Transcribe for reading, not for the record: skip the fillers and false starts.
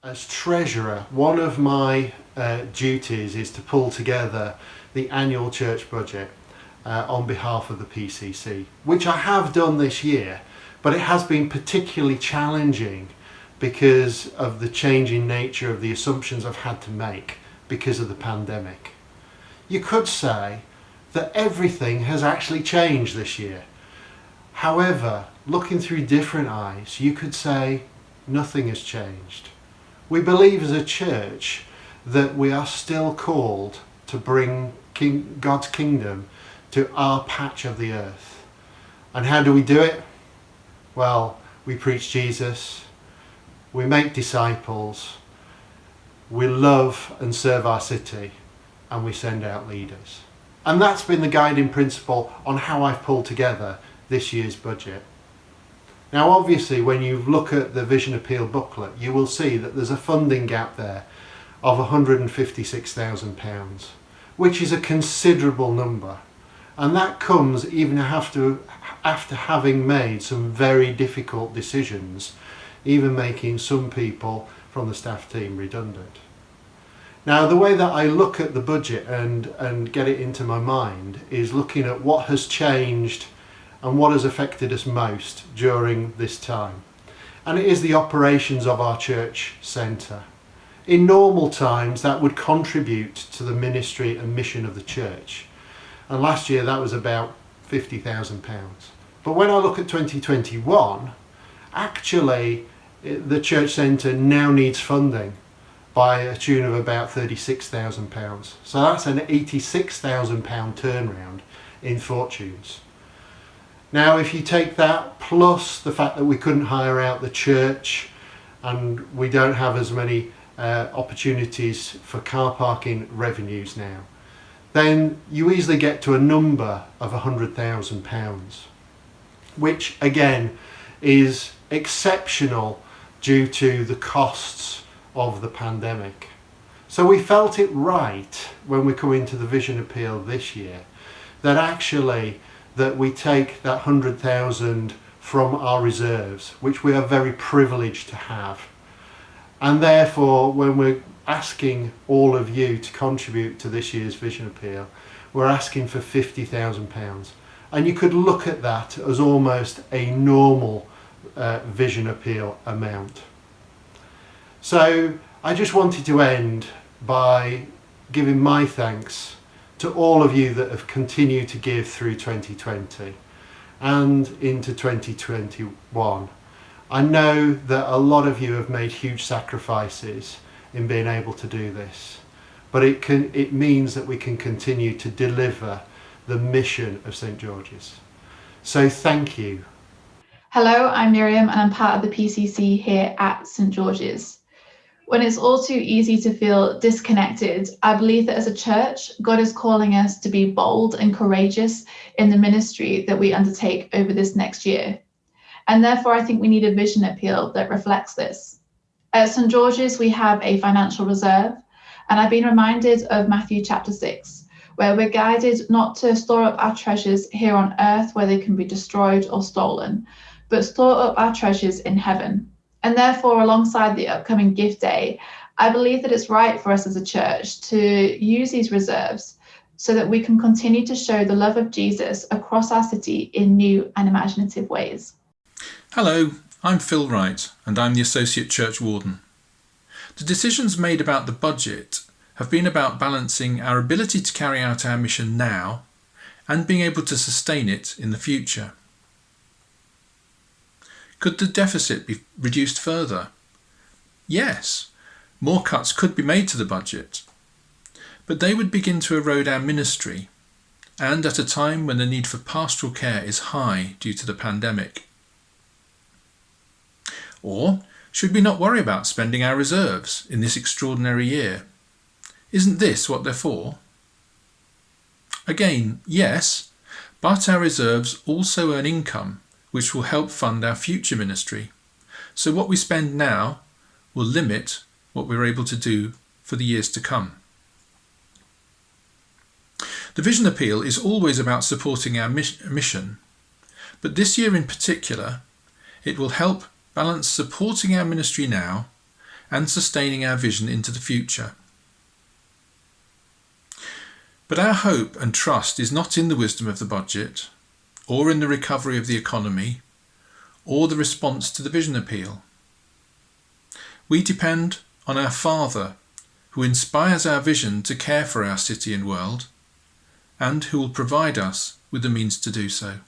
As treasurer, one of my duties is to pull together the annual church budget on behalf of the PCC, which I have done this year, but it has been particularly challenging because of the changing nature of the assumptions I've had to make because of the pandemic. You could say that everything has actually changed this year. However, looking through different eyes, you could say nothing has changed. We believe as a church that we are still called to bring God's kingdom to our patch of the earth. And how do we do it? Well, we preach Jesus, we make disciples, we love and serve our city, and we send out leaders. And that's been the guiding principle on how I've pulled together this year's budget. Now obviously when you look at the Vision Appeal booklet, you will see that there's a funding gap there of £156,000, which is a considerable number. And that comes even after having made some very difficult decisions, even making some people from the staff team redundant. Now the way that I look at the budget and get it into my mind is looking at what has changed and what has affected us most during this time. And it is the operations of our church centre. In normal times that would contribute to the ministry and mission of the church. And last year that was about £50,000. But when I look at 2021, actually the church centre now needs funding by a tune of about £36,000. So that's an £86,000 turnaround in fortunes. Now if you take that plus the fact that we couldn't hire out the church and we don't have as many opportunities for car parking revenues now, then you easily get to a number of £100,000, which again is exceptional due to the costs of the pandemic. So we felt it right when we come into the Vision Appeal this year that actually that we take that 100,000 from our reserves, which we are very privileged to have. And therefore, when we're asking all of you to contribute to this year's Vision Appeal, we're asking for £50,000. And you could look at that as almost a normal Vision Appeal amount. So I just wanted to end by giving my thanks to all of you that have continued to give through 2020 and into 2021. I know that a lot of you have made huge sacrifices in being able to do this, but it means that we can continue to deliver the mission of St George's. So thank you. Hello, I'm Miriam and I'm part of the PCC here at St George's. When it's all too easy to feel disconnected, I believe that as a church, God is calling us to be bold and courageous in the ministry that we undertake over this next year. And therefore, I think we need a vision appeal that reflects this. At St George's, we have a financial reserve, and I've been reminded of Matthew chapter 6, where we're guided not to store up our treasures here on earth where they can be destroyed or stolen, but store up our treasures in heaven. And therefore, alongside the upcoming gift day, I believe that it's right for us as a church to use these reserves so that we can continue to show the love of Jesus across our city in new and imaginative ways. Hello, I'm Phil Wright and I'm the Associate Church Warden. The decisions made about the budget have been about balancing our ability to carry out our mission now and being able to sustain it in the future. Could the deficit be reduced further? Yes, more cuts could be made to the budget, but they would begin to erode our ministry, and at a time when the need for pastoral care is high due to the pandemic. Or should we not worry about spending our reserves in this extraordinary year? Isn't this what they're for? Again, yes, but our reserves also earn income which will help fund our future ministry. So what we spend now will limit what we're able to do for the years to come. The Vision Appeal is always about supporting our mission, but this year in particular, it will help balance supporting our ministry now and sustaining our vision into the future. But our hope and trust is not in the wisdom of the budget, or in the recovery of the economy, or the response to the vision appeal. We depend on our Father, who inspires our vision to care for our city and world, and who will provide us with the means to do so.